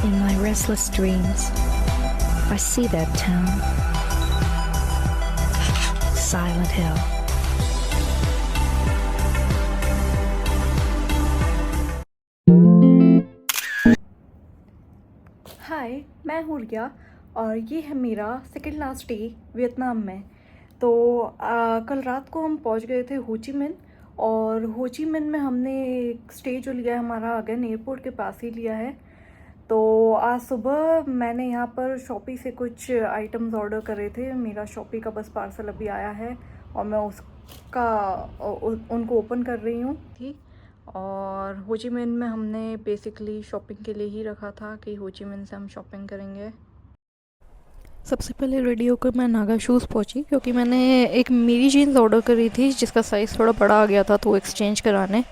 In my restless dreams, I see that town. Silent Hill. हाय, मैं हूँ रिया और ये है मेरा सेकेंड लास्ट डे वियतनाम में। तो कल रात को हम पहुँच गए थे हो ची मिन, और हो ची मिन में हमने एक स्टे जो लिया है हमारा अगेन एयरपोर्ट के पास ही लिया है। तो आज सुबह मैंने यहाँ पर शॉपी से कुछ आइटम्स ऑर्डर करे थे। मेरा शॉपी का बस पार्सल अभी आया है और मैं उसका उनको ओपन कर रही हूँ। और हो ची मिन में हमने बेसिकली शॉपिंग के लिए ही रखा था कि हो ची मिन से हम शॉपिंग करेंगे। सबसे पहले रेडी होकर मैं नागा शूज़ पहुंची, क्योंकि मैंने एक मेरी जीन्स ऑर्डर करी थी जिसका साइज़ थोड़ा बड़ा आ गया था, तो एक्सचेंज कराने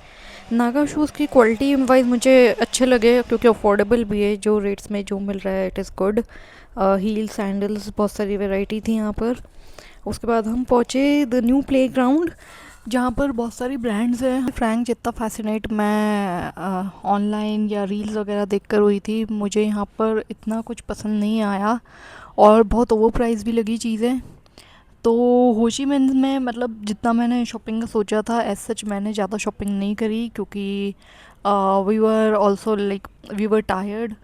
नागा शूज़ की क्वालिटी वाइज मुझे अच्छे लगे, क्योंकि अफोर्डेबल भी है। जो रेट्स में जो मिल रहा है it is good. Heal sandals बहुत सारी वैरायटी थी यहाँ पर। उसके बाद हम पहुँचे द न्यू प्ले ग्राउंड, जहाँ पर बहुत सारी ब्रांड्स हैं। फ्रैंक जितना फैसिनेट मैं ऑनलाइन या रील्स वगैरह देख कर हुई थी, मुझे यहाँ पर इतना कुछ पसंद नहीं आया और बहुत ओवर प्राइस भी लगी चीज़ें। तो हो ची मिन में मतलब जितना मैंने शॉपिंग का सोचा था एज सच मैंने ज़्यादा शॉपिंग नहीं करी, क्योंकि we were also like we were tired.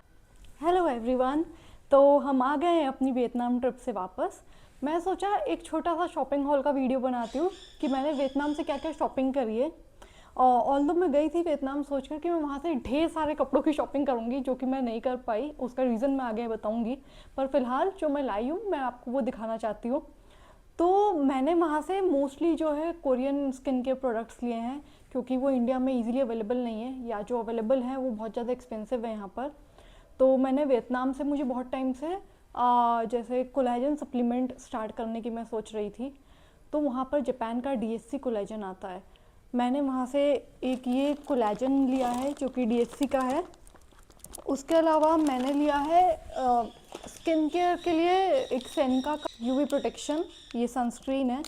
Hello everyone. तो हम आ गए हैं अपनी वियतनाम ट्रिप से वापस। मैं सोचा एक छोटा सा शॉपिंग हॉल का वीडियो बनाती हूँ कि मैंने वियतनाम से क्या क्या शॉपिंग करी है। ऑल्दो मैं गई थी वियतनाम सोचकर कि मैं वहाँ से ढेर सारे कपड़ों की शॉपिंग करूँगी, जो कि मैं नहीं कर पाई। उसका रीज़न मैं आगे बताऊँगी, पर फिलहाल जो मैं लाई हूँ मैं आपको वो दिखाना चाहती हूँ। तो मैंने वहाँ से मोस्टली जो है कोरियन स्किन केयर प्रोडक्ट्स लिए हैं, क्योंकि वो इंडिया में इजीली अवेलेबल नहीं है, या जो अवेलेबल हैं वो बहुत ज़्यादा एक्सपेंसिव है यहाँ पर। तो मैंने वियतनाम से मुझे बहुत टाइम से जैसे कोलेजन सप्लीमेंट स्टार्ट करने की मैं सोच रही थी। तो वहाँ पर जापान का डीएससी कोलेजन आता है। मैंने वहाँ से एक ये कोलेजन लिया है जो कि डीएससी का है। उसके अलावा मैंने लिया है स्किन केयर के लिए एक सेनका का यूवी प्रोटेक्शन, ये सनस्क्रीन है।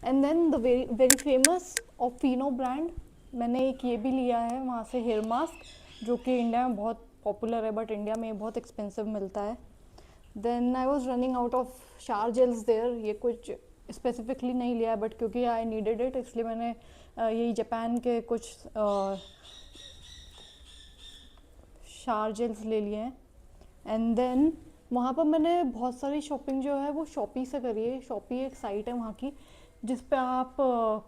And then the very very famous of Fino brand, मैंने एक ये भी लिया है वहाँ से हेयर मास्क, जो कि इंडिया में बहुत पॉपुलर है बट इंडिया में बहुत एक्सपेंसिव मिलता है। Then I was running out of shower gels there. ये कुछ स्पेसिफिकली नहीं लिया है बट क्योंकि आई नीडेड इट, इसलिए मैंने यही जापान के कुछ शार जेल्स ले लिए हैं। एंड देन वहाँ पर मैंने बहुत सारी शॉपिंग जो है वो शॉपी से करी है। शॉपी एक साइट है वहाँ की जिस पे आप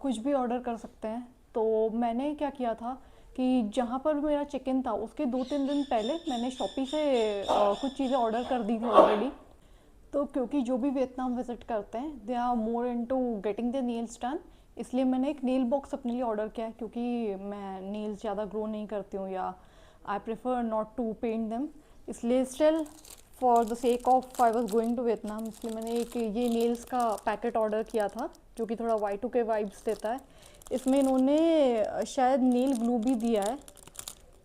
कुछ भी ऑर्डर कर सकते हैं। तो मैंने क्या किया था कि जहाँ पर मेरा चेक इन था उसके 2-3 दिन पहले मैंने शॉपी से कुछ चीज़ें ऑर्डर कर दी थी ऑलरेडी। तो क्योंकि जो भी वियतनाम विजिट करते हैं they are more into getting the nails done, इसलिए मैंने एक नेल बॉक्स अपने लिए ऑर्डर किया है, क्योंकि मैं नेल्स ज़्यादा ग्रो नहीं करती हूँ या I prefer not to paint them. इसलिए still for the sake of I was going to Vietnam, इसलिए मैंने एक ये नेल्स का पैकेट ऑर्डर किया था जो कि थोड़ा Y2K वाइब्स देता है। इसमें इन्होंने शायद नेल ग्लू भी दिया है।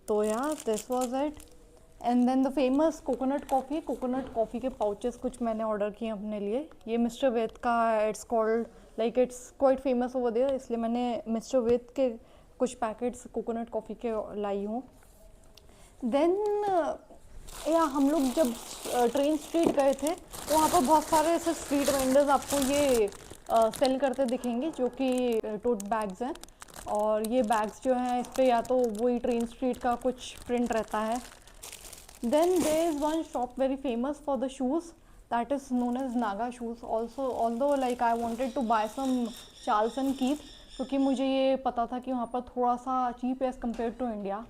तो यार this was it. And then the famous coconut coffee के पाउचेस कुछ मैंने ऑर्डर किए अपने लिए। ये मिस्टर वेद का, it's called like it's quite famous over there, इसलिए मैंने मिस्टर वेद के कुछ पैकेट्स कोकोनट कॉफ़ी के लाई हूँ। देन या हम लोग जब ट्रेन स्ट्रीट गए थे तो वहाँ पर बहुत सारे ऐसे स्ट्रीट वेंडर्स आपको ये सेल करते दिखेंगे, जो कि टोट बैग्स हैं। और ये बैग्स जो हैं इस पर या तो वही ट्रेन स्ट्रीट का कुछ प्रिंट रहता है। Then there is one shop very famous for the shoes that is known as Naga shoes. Also, although like I wanted to buy some Charles and Keith, क्योंकि मुझे ये पता था कि वहाँ पर थोड़ा सा cheap है as compared to India.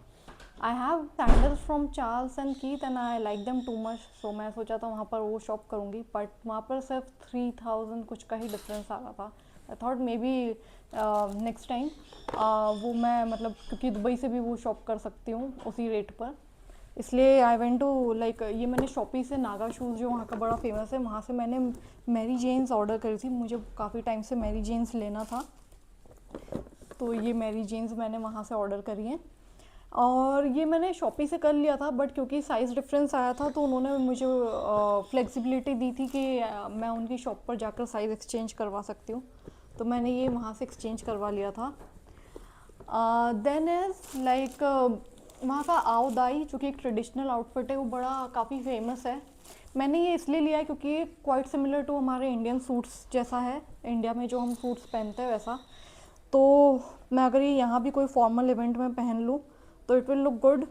I have sandals from Charles and Keith and I like them too much, so मैं सोचा था वहाँ पर वो शॉप करूँगी, बट वहाँ पर सिर्फ 3000 कुछ का ही डिफरेंस आ रहा था। I thought may be next time वो मैं मतलब क्योंकि दुबई से भी वो शॉप कर सकती हूँ उसी रेट पर, इसलिए आई वेंट टू लाइक ये मैंने शॉपी से नागा शूज़ जो वहाँ का बड़ा फेमस है वहाँ से मैंने मैरी जेन्स ऑर्डर करी थी। मुझे काफ़ी टाइम से मैरी जेन्स लेना था, तो ये मैरी जेन्स मैंने वहाँ से ऑर्डर करी हैं। और ये मैंने शॉपी से कर लिया था बट क्योंकि साइज़ डिफरेंस आया था तो उन्होंने मुझे फ्लेक्सिबिलिटी दी थी कि मैं उनकी शॉप पर जाकर साइज़ एक्सचेंज करवा सकती हूँ, तो मैंने ये वहाँ से एक्सचेंज करवा लिया था। देन इज़ लाइक वहाँ का आओ दाई जो कि एक ट्रेडिशनल आउटफिट है वो बड़ा काफ़ी फेमस है। मैंने ये इसलिए लिया है क्योंकि ये क्वाइट सिमिलर टू हमारे इंडियन सूट्स जैसा है, इंडिया में जो हम सूट्स पहनते हैं वैसा। तो मैं अगर ये यहाँ भी कोई फॉर्मल इवेंट में पहन लूँ तो इट विल लुक गुड,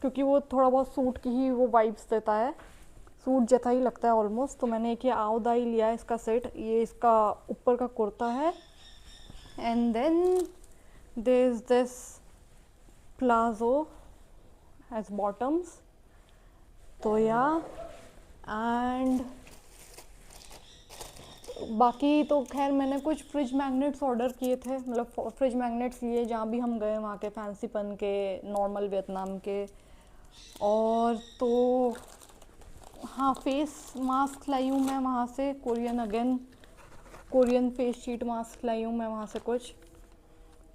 क्योंकि वो थोड़ा बहुत सूट की ही वो वाइब्स देता है, सूट जैसा ही लगता है ऑलमोस्ट। तो मैंने एक ये आओ दाई लिया है इसका सेट, ये इसका ऊपर का कुर्ता है and then there is this palazzo as bottoms. तो या एंड बाकी तो खैर मैंने कुछ फ्रिज मैग्नेट्स ऑर्डर किए थे, मतलब फ्रिज मैग्नेट्स लिए जहाँ भी हम गए वहाँ के, फैंसीपन के, नॉर्मल वियतनाम के। और तो हाँ, फेस मास्क लाई हूँ मैं वहाँ से, कोरियन फेस शीट मास्क लाई हूँ मैं वहाँ से कुछ,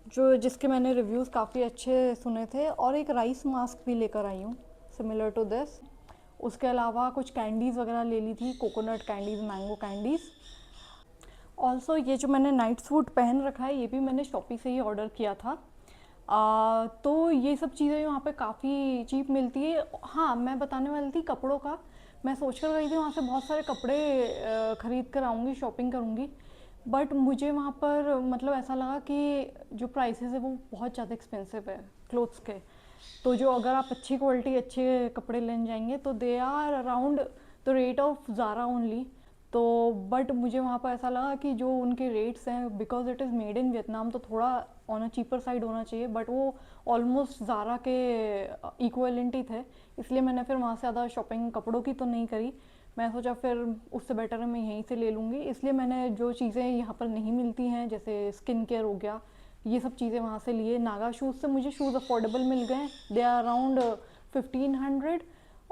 जो जिसके मैंने रिव्यूज़ काफ़ी अच्छे सुने थे। और एक राइस मास्क भी लेकर आई हूँ सिमिलर टू दिस। उसके अलावा कुछ कैंडीज़ वगैरह ले ली थी, coconut candies, mango candies. Also ये जो मैंने नाइट सूट पहन रखा है ये भी मैंने शॉपी से ही ऑर्डर किया था। तो ये सब चीज़ें वहाँ पे काफ़ी चीप मिलती है। हाँ, मैं बताने वाली थी कपड़ों का, मैं सोच कर गई थी वहाँ से बहुत सारे कपड़े ख़रीद कर आऊँगी, शॉपिंग करूँगी, बट मुझे वहाँ पर मतलब ऐसा लगा कि जो प्राइसेस है वो बहुत ज़्यादा एक्सपेंसिव है क्लोथ्स के। तो जो अगर आप अच्छी क्वालिटी अच्छे कपड़े लेने जाएंगे तो they are around the rate of Zara only. तो बट मुझे वहाँ पर ऐसा लगा कि जो उनके रेट्स हैं, because it is made in Vietnam, तो थोड़ा ऑन अ चीपर साइड होना चाहिए, बट वो ऑलमोस्ट ज़ारा के इक्वलेंट ही थे। इसलिए मैंने फिर वहाँ से ज़्यादा शॉपिंग कपड़ों की तो नहीं करी। मैं सोचा फिर उससे बेटर है मैं यहीं से ले लूँगी, इसलिए मैंने जो चीज़ें यहाँ पर नहीं मिलती हैं जैसे स्किन केयर हो गया, ये सब चीज़ें वहाँ से लिए। नागा शूज़ से मुझे शूज़ अफोर्डेबल मिल गए, दे आर अराउंड 1500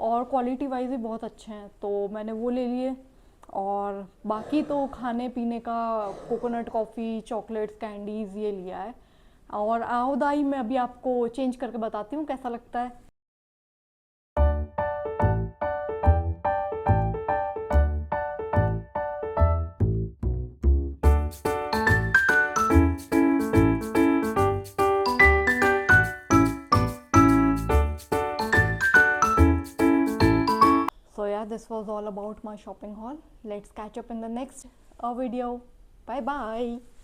और क्वालिटी वाइज भी बहुत अच्छे हैं, तो मैंने वो ले लिए। और बाकी तो खाने पीने का कोकोनट कॉफ़ी, चॉकलेट्स, कैंडीज़ ये लिया है। और आओदाई मैं अभी आपको चेंज करके बताती हूँ कैसा लगता है। So yeah, this was all about my shopping haul. Let's catch up in the next video. Bye bye.